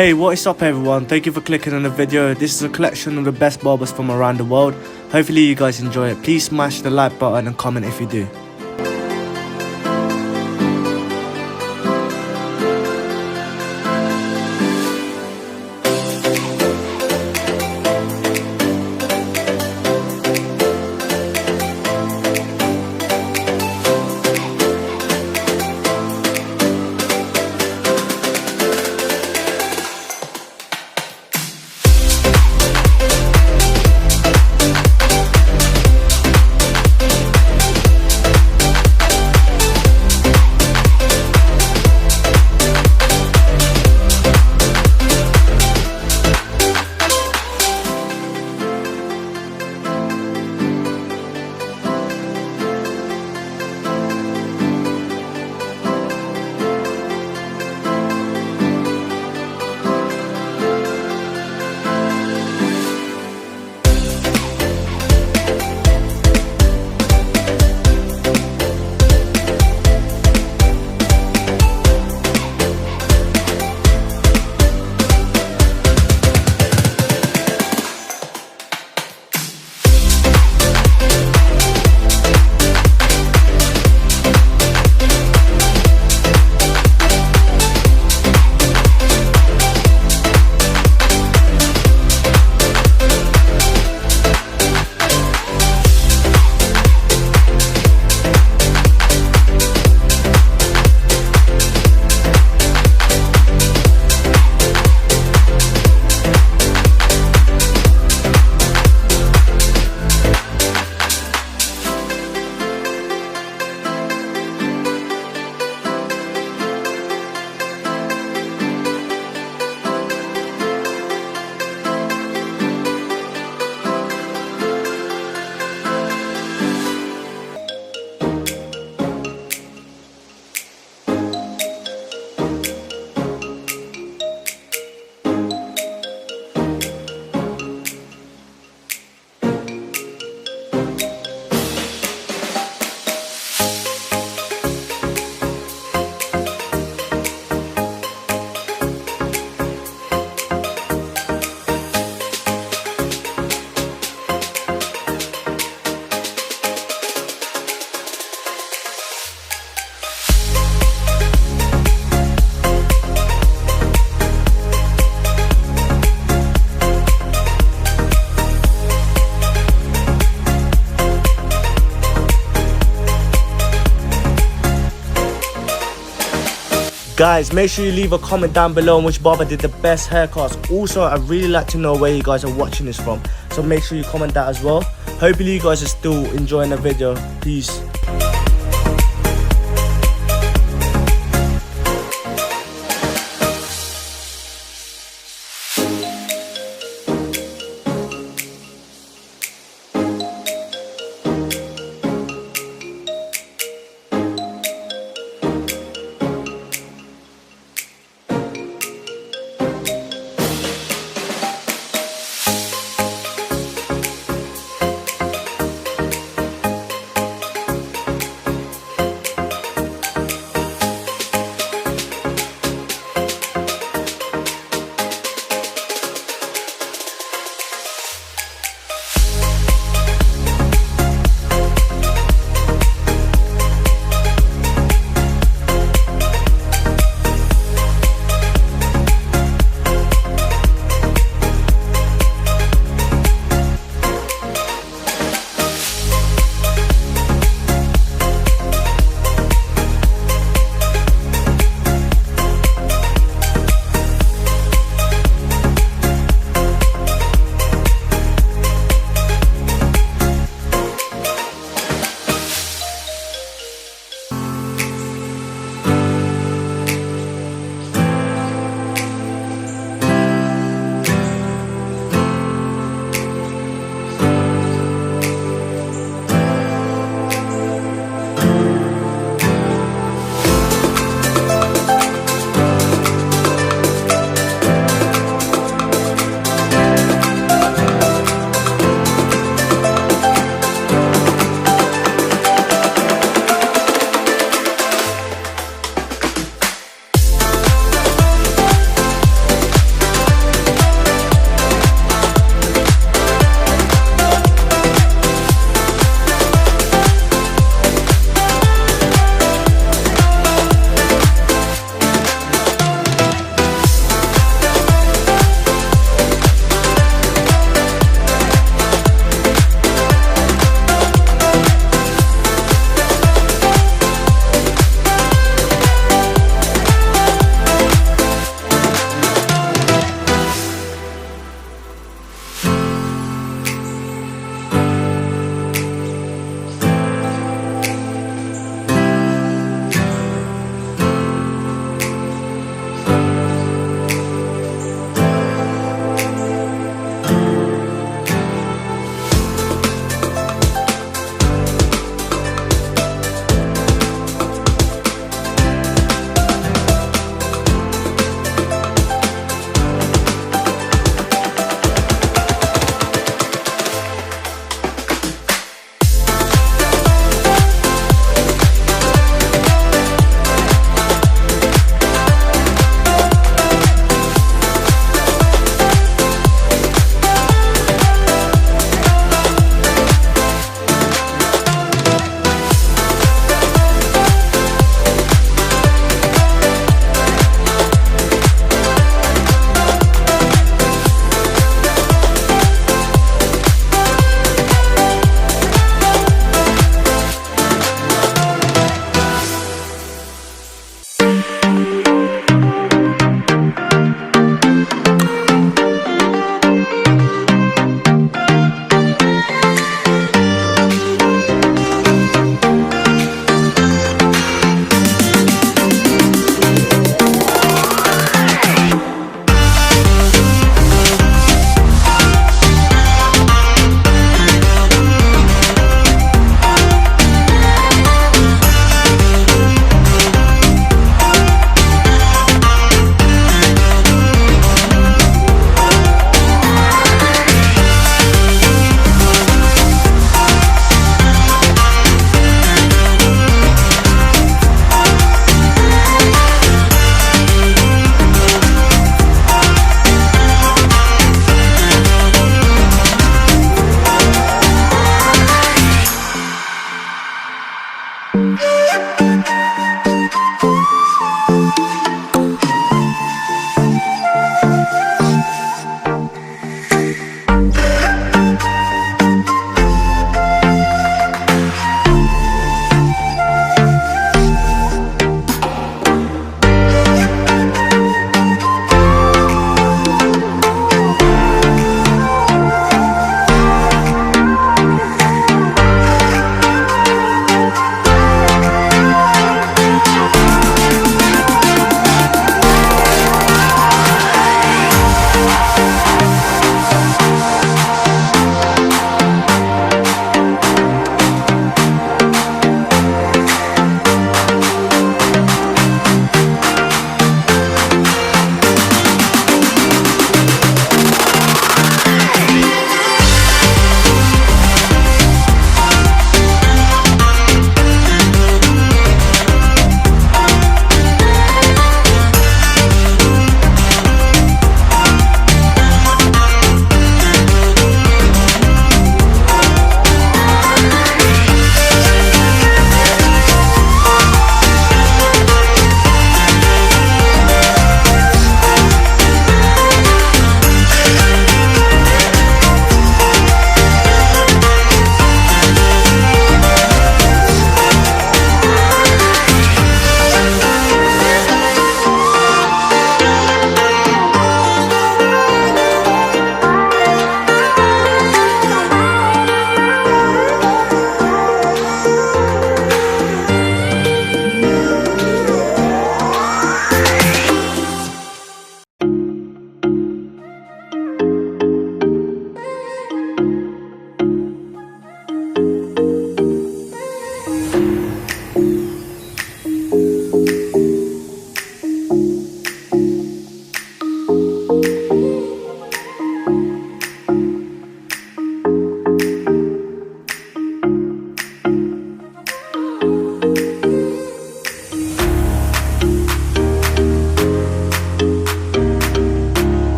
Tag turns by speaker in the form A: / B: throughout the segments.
A: Hey, what is up everyone? Thank you for clicking on the video. This is a collection of the best barbers from around the world. Hopefully you guys enjoy it. Please smash the like button and comment if you do. Guys, make sure you leave a comment down below on which barber did the best haircuts. Also, I'd really like to know where you guys are watching this from, so make sure you comment that as well. Hopefully you guys are still enjoying the video. Peace.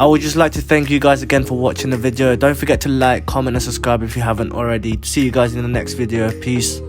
A: I would just like to thank you guys again for watching the video. Don't forget to like, comment and subscribe if you haven't already. See you guys in the next video. Peace.